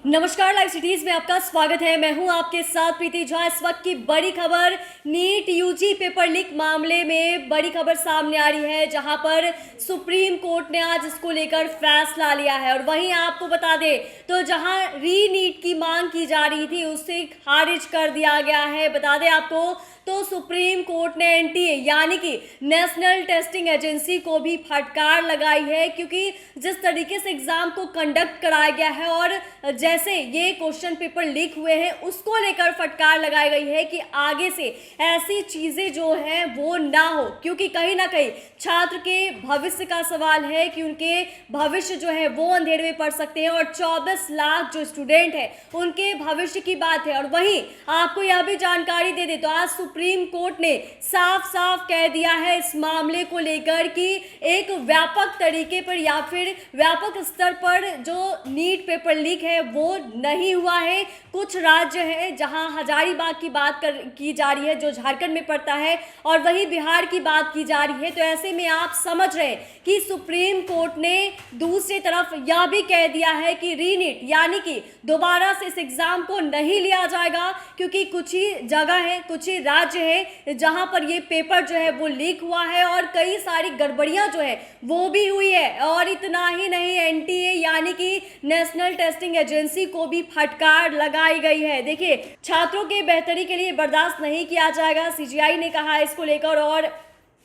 नमस्कार, live cities में आपका स्वागत है। मैं हूं आपके साथ प्रीति झा। इस वक्त की बड़ी खबर, नीट यूजी पेपर लीक मामले में बड़ी खबर सामने आ रही है, जहां पर सुप्रीम कोर्ट ने आज इसको लेकर फैसला लिया है। और वहीं आपको बता दें तो जहां री नीट की मांग की जा रही थी उसे खारिज कर दिया गया है। बता दें आपको तो सुप्रीम कोर्ट ने एनटीए यानी कि नेशनल टेस्टिंग एजेंसी को भी फटकार लगाई है, क्योंकि जिस तरीके से एग्जाम को कंडक्ट कराया गया है और जैसे ये क्वेश्चन पेपर लीक हुए हैं उसको लेकर फटकार लगाई गई है कि आगे से ऐसी चीजें जो हैं वो ना हो, क्योंकि कहीं ना कहीं छात्र के भविष्य का सवाल है कि उनके भविष्य जो है वो अंधेरे में पड़ सकते हैं। और 24 लाख जो स्टूडेंट है उनके भविष्य की बात है। और वहीं आपको यह भी जानकारी दे दे तो आज सुप्रीम कोर्ट ने साफ साफ कह दिया है इस मामले को लेकर कि एक व्यापक तरीके पर या फिर व्यापक स्तर पर जो नीट पेपर लीक है वो नहीं हुआ है। कुछ राज्य है जहां हजारीबाग की बात की जा रही है जो झारखंड में पड़ता है, और वहीं बिहार की बात की जा रही है। तो ऐसे में आप समझ रहे हैं कि सुप्रीम कोर्ट ने दूसरी तरफ यह भी कह दिया है कि रीनीट यानी कि दोबारा से इस एग्जाम को नहीं लिया जाएगा, क्योंकि कुछ ही जगह है, कुछ ही राज्य है जहां पर ये पेपर जो है वो लीक हुआ है और कई सारी गड़बड़ियां जो है वो भी हुई है। और इतना ही नहीं, एनटीए यानी कि नेशनल टेस्टिंग एजेंसी को भी फटकार लगाई गई है। देखिए, छात्रों के बेहतरी के लिए बर्दाश्त नहीं किया जाएगा, सीजीआई ने कहा है इसको लेकर। और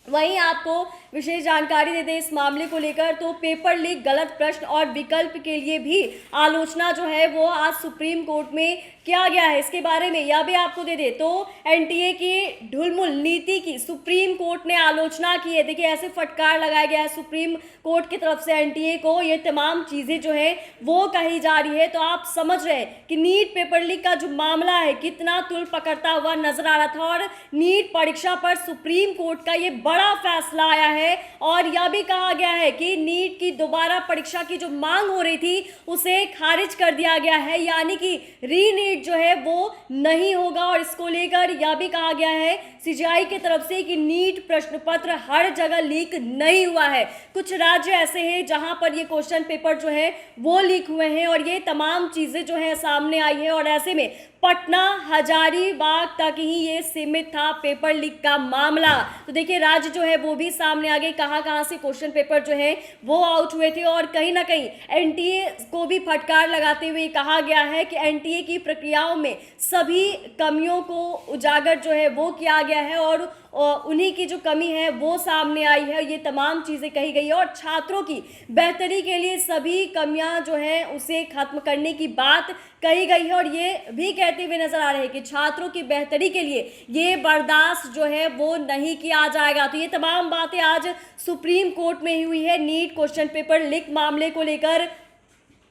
वहीं आपको विशेष जानकारी दे दें इस मामले को लेकर तो पेपर लीक, गलत प्रश्न और विकल्प के लिए भी आलोचना जो है वो आज सुप्रीम कोर्ट में किया गया है। इसके बारे में यह भी आपको दे दे तो एनटीए की ढुलमुल नीति की सुप्रीम कोर्ट ने आलोचना की है। देखिए, ऐसे फटकार लगाया गया है सुप्रीम कोर्ट की तरफ से एनटीए को, ये तमाम चीज़ें जो है वो कही जा रही है। तो आप समझ रहे हैं कि नीट पेपर लीक का जो मामला है कितना तुल पकड़ता हुआ नजर आ रहा था, और नीट परीक्षा पर सुप्रीम कोर्ट का ये बड़ा फैसला आया है। और यह भी कहा गया है कि नीट की दोबारा परीक्षा की जो मांग हो रही थी उसे खारिज कर दिया गया है, यानी कि री नीट जो है वो नहीं होगा। और इसको लेकर यह भी कहा गया है सीजीआई की तरफ से कि नीट प्रश्न पत्र हर जगह लीक नहीं हुआ है। कुछ राज्य ऐसे हैं जहां पर ये क्वेश्चन पेपर जो है वो लीक हुए हैं, और ये तमाम चीजें जो है सामने आई है। और ऐसे में पटना, हजारीबाग तक ही ये सीमित था पेपर लीक का मामला। तो देखिए, राज्य जो है वो भी सामने आ गए, कहां से क्वेश्चन पेपर जो है वो आउट हुए थे। और कहीं ना कहीं एनटीए को भी फटकार लगाते हुए कहा गया है कि एनटीए की प्रक्रियाओं में सभी कमियों को उजागर जो है वो किया गया है, और उन्हीं की जो कमी है वो सामने आई है। ये तमाम चीज़ें कही गई है और छात्रों की बेहतरी के लिए सभी कमियां जो हैं उसे खत्म करने की बात कही गई है। और ये भी कहते हुए नजर आ रहे हैं कि छात्रों की बेहतरी के लिए ये बर्दाश्त जो है वो नहीं किया जाएगा। तो ये तमाम बातें आज सुप्रीम कोर्ट में हुई है नीट क्वेश्चन पेपर लीक मामले को लेकर।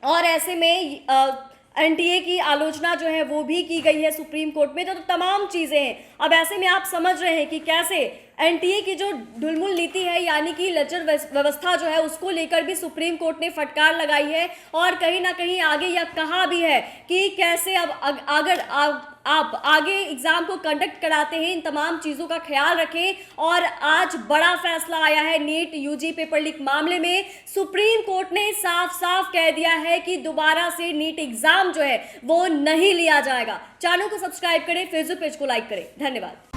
और ऐसे में एनटीए की आलोचना जो है वो भी की गई है सुप्रीम कोर्ट में। तो तमाम चीज़ें हैं। अब ऐसे में आप समझ रहे हैं कि कैसे एनटीए की जो ढुलमुल नीति है यानी कि लेजर व्यवस्था जो है उसको लेकर भी सुप्रीम कोर्ट ने फटकार लगाई है। और कहीं ना कहीं आगे यह कहा भी है कि कैसे अब अगर आप आगे एग्जाम को कंडक्ट कराते हैं इन तमाम चीज़ों का ख्याल रखें। और आज बड़ा फैसला आया है नीट यूजी पेपर लीक मामले में। सुप्रीम कोर्ट ने साफ साफ कह दिया है कि दोबारा से नीट एग्जाम जो है वो नहीं लिया जाएगा। चैनल को सब्सक्राइब करें, फेसबुक पेज को लाइक करें। धन्यवाद।